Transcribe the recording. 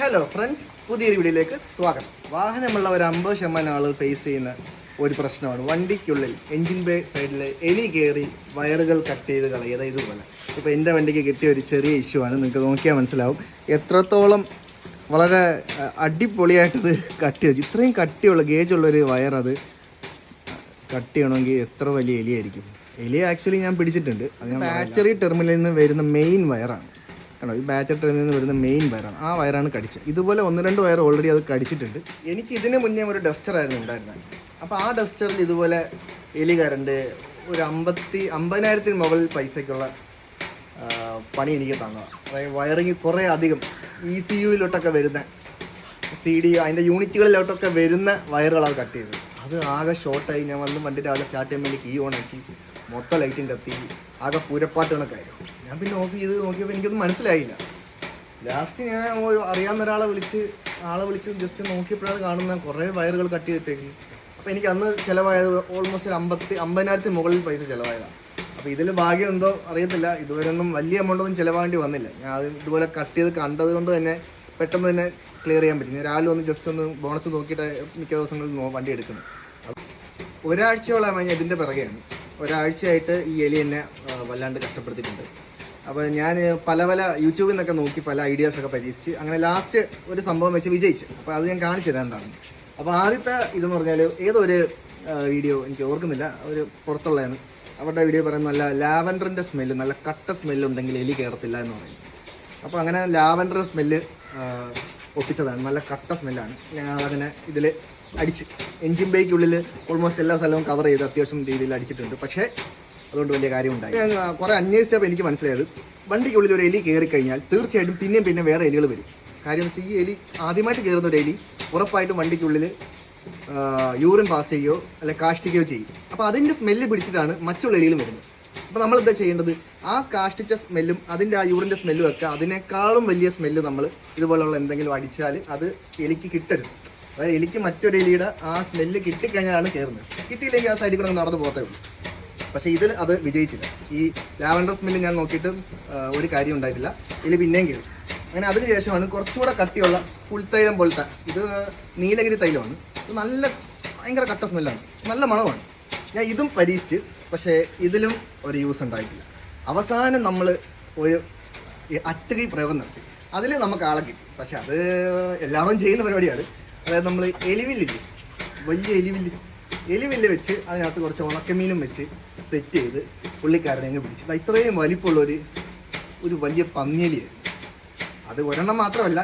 Hello friends, പുതിയൊരു വീഡിയോയിലേക്ക് സ്വാഗതം. വാഹനമുള്ള ഒരു 50% ആളുകൾ ഫേസ് ചെയ്യുന്ന ഒരു പ്രശ്നമാണ് വണ്ടിക്കുള്ളിൽ എൻജിൻ ബേ സൈഡിൽ എലി കയറി വയറുകൾ കട്ട് ചെയ്ത് കളയുക. ഇതുപോലെ ഇപ്പോൾ എൻ്റെ വണ്ടിക്ക് കിട്ടിയ ഒരു ചെറിയ ഇഷ്യൂ ആണ്. നിങ്ങൾക്ക് നോക്കിയാൽ മനസ്സിലാവും എത്രത്തോളം വളരെ അടിപൊളിയായിട്ടത് കട്ട് ചെയ്തു. ഇത്രയും കട്ടിയുള്ള ഗേജുള്ളൊരു വയറത് കട്ട് ചെയ്യണമെങ്കിൽ എത്ര വലിയ എലിയായിരിക്കും. എലി ആക്ച്വലി ഞാൻ പിടിച്ചിട്ടുണ്ട്. അത് ഞാൻ ബാറ്ററി ടെർമിനലിൽ നിന്ന് വരുന്ന മെയിൻ വയറാണ്. ആണോ, ഈ ബാറ്ററി ടെർമിനലിൽ നിന്ന് വരുന്ന മെയിൻ വയറാണ്. ആ വയറാണ് കടിച്ചത്. ഇതുപോലെ 1-2 വയർ ഓൾറെഡി അത് കടിച്ചിട്ടുണ്ട്. എനിക്ക് ഇതിന് മുന്നേ ഒരു ഡസ്റ്ററായിരുന്നു ഉണ്ടായിരുന്നത്. അപ്പോൾ ആ ഡസ്റ്ററിൽ ഇതുപോലെ എലി കയറണ്ട് ഒരു 50,000-ന് മുകളിൽ പൈസയ്ക്കുള്ള പണി എനിക്ക് തന്നതാണ്. അതായത് വയറിങ് കുറേ അധികം ECUയിലോട്ടൊക്കെ വരുന്ന CD അതിൻ്റെ യൂണിറ്റുകളിലോട്ടൊക്കെ വരുന്ന വയറുകളത് കട്ട് ചെയ്തത്. അത് ആകെ ഷോർട്ടായി. ഞാൻ വന്ന് വണ്ടി രാവിലെ സ്റ്റാർട്ട് ചെയ്യാൻ വേണ്ടി കീ ഓണാക്കി മൊത്തം ലൈറ്റും കത്തി ആകെ പൂരപ്പാട്ടുകളൊക്കെ ആയിരുന്നു. ഞാൻ പിന്നെ ഓഫ് ചെയ്ത് നോക്കിയപ്പോൾ എനിക്കൊന്നും മനസ്സിലായില്ല. ലാസ്റ്റ് ഞാൻ ഒരു അറിയാവുന്ന ആളെ വിളിച്ച് ജസ്റ്റ് നോക്കിയപ്പോഴാണ് കാണുന്ന കുറേ വയറുകൾ കട്ട് ചെയ്തിട്ടേക്ക്. അപ്പോൾ എനിക്ക് അന്ന് ചിലവായത് ഓൾമോസ്റ്റ് ഒരു 50,000-ന് മുകളിൽ പൈസ ചിലവായതാണ്. അപ്പോൾ ഇതിൽ ഭാഗ്യം എന്തോ അറിയത്തില്ല, ഇതുവരെ ഒന്നും വലിയ എമൗണ്ടൊന്നും ചിലവാകേണ്ടി വന്നില്ല. ഞാൻ അത് ഇതുപോലെ കട്ട് ചെയ്ത് കണ്ടത് കൊണ്ട് തന്നെ പെട്ടെന്ന് തന്നെ ക്ലിയർ ചെയ്യാൻ പറ്റും. ഞാൻ രാവിലെ ഒന്ന് ജസ്റ്റ് ഒന്ന് ബോണസ് നോക്കിയിട്ട് മിക്ക ദിവസങ്ങളിൽ വണ്ടി എടുക്കുന്നത്. ഒരാഴ്ചയോളമായി ഞാൻ ഇതിൻ്റെ പിറകെയാണ്. ഒരാഴ്ചയായിട്ട് ഈ എലി എന്നെ വല്ലാണ്ട് കഷ്ടപ്പെടുത്തിയിട്ടുണ്ട്. അപ്പോൾ ഞാൻ പല യൂട്യൂബിൽ നിന്നൊക്കെ നോക്കി പല ഐഡിയാസൊക്കെ പരീക്ഷിച്ച് അങ്ങനെ ലാസ്റ്റ് ഒരു സംഭവം വെച്ച് വിജയിച്ചു. അപ്പോൾ അത് ഞാൻ കാണിച്ചു തരാം എന്താണ്. അപ്പോൾ ആദ്യത്തെ ഇതെന്ന് പറഞ്ഞാൽ ഏതൊരു വീഡിയോ എനിക്ക് ഓർക്കുന്നില്ല, ഒരു പുറത്തുള്ളതാണ്. അവരുടെ വീഡിയോ പറയുന്നത് നല്ല ലാവൻഡറിൻ്റെ സ്മെല്ല്, നല്ല കട്ട സ്മെല്ലുണ്ടെങ്കിൽ എലി കയറത്തില്ല എന്ന് പറയും. അപ്പോൾ അങ്ങനെ ലാവൻഡർ സ്മെല്ല് ഒപ്പിച്ചതാണ്. നല്ല കട്ട സ്മെല്ലാണ്. ഞങ്ങളങ്ങനെ ഇതിൽ അടിച്ച് എൻജിൻ ബേക്കുള്ളിൽ ഓൾമോസ്റ്റ് എല്ലാ സ്ഥലവും കവർ ചെയ്ത് അത്യാവശ്യം രീതിയിൽ അടിച്ചിട്ടുണ്ട്. പക്ഷേ അതുകൊണ്ട് വലിയ കാര്യം ഉണ്ടായി. ഞാൻ കുറേ അന്വേഷിച്ചപ്പോൾ എനിക്ക് മനസ്സിലായത് വണ്ടിക്കുള്ളിൽ ഒരു എലി കയറിക്കഴിഞ്ഞാൽ തീർച്ചയായിട്ടും പിന്നെ വേറെ എലികൾ വരും. കാര്യം വെച്ചാൽ ഈ എലി ആദ്യമായിട്ട് കയറുന്ന ഒരു എലി ഉറപ്പായിട്ടും വണ്ടിക്കുള്ളിൽ യൂറിൻ പാസ് ചെയ്യുകയോ അല്ലെങ്കിൽ കാഷ്ടിക്കുകയോ ചെയ്യും. അപ്പോൾ അതിൻ്റെ സ്മെല്ല് പിടിച്ചിട്ടാണ് മറ്റുള്ള എലികളും വരുന്നത്. അപ്പോൾ നമ്മളെന്താ ചെയ്യേണ്ടത്, ആ കാഷ്ടിച്ച സ്മെല്ലും അതിൻ്റെ ആ യൂറിൻ്റെ സ്മെല്ലും ഒക്കെ അതിനേക്കാളും വലിയ സ്മെല്ല് നമ്മൾ ഇതുപോലുള്ള എന്തെങ്കിലും അടിച്ചാൽ അത് എലിക്ക് കിട്ടരുത്. അതായത് എലിക്ക് മറ്റൊരു എലിയുടെ ആ സ്മെല്ല് കിട്ടിക്കഴിഞ്ഞാലാണ് കയറുന്നത്. കിട്ടിയില്ലെങ്കിൽ ആ സൈഡിൽ കൂടെ നടന്നു പോകത്തേ ഉള്ളൂ. പക്ഷേ ഇതിൽ അത് വിജയിച്ചില്ല. ഈ ലാവൻഡർ സ്മെല്ല് ഞാൻ നോക്കിയിട്ട് ഒരു കാര്യം ഉണ്ടായിട്ടില്ല. എലി പിന്നെയും കയറി. അങ്ങനെ അതിന് ശേഷമാണ് കുറച്ചുകൂടെ കട്ടിയുള്ള പുൽത്തൈലം പോലത്തെ, ഇത് നീലഗിരി തൈലമാണ്. ഇത് ഭയങ്കര കട്ട സ്മെല്ലാണ്, നല്ല മണമാണ്. ഞാൻ ഇതും പരീക്ഷിച്ച്, പക്ഷേ ഇതിലും ഒരു യൂസ് ഉണ്ടായിട്ടില്ല. അവസാനം നമ്മൾ ഒരു അറ്റകൈ പ്രയോഗം നടത്തി. അതിൽ നമുക്ക് ആളെ കിട്ടി. പക്ഷെ അത് എല്ലാവരും ചെയ്യുന്ന പരിപാടിയാണ്. അതായത് നമ്മൾ എലിവില്ലില്ലേ, വലിയ എലിവില്ല് വെച്ച് അതിനകത്ത് കുറച്ച് ഉണക്കമീനും വെച്ച് സെറ്റ് ചെയ്ത് പുള്ളിക്കാരനെ പിടിച്ചു. ഇത്രയും വലിപ്പമുള്ള ഒരു വലിയ പന്നിയലിയായിരുന്നു. അത് ഒരെണ്ണം മാത്രമല്ല,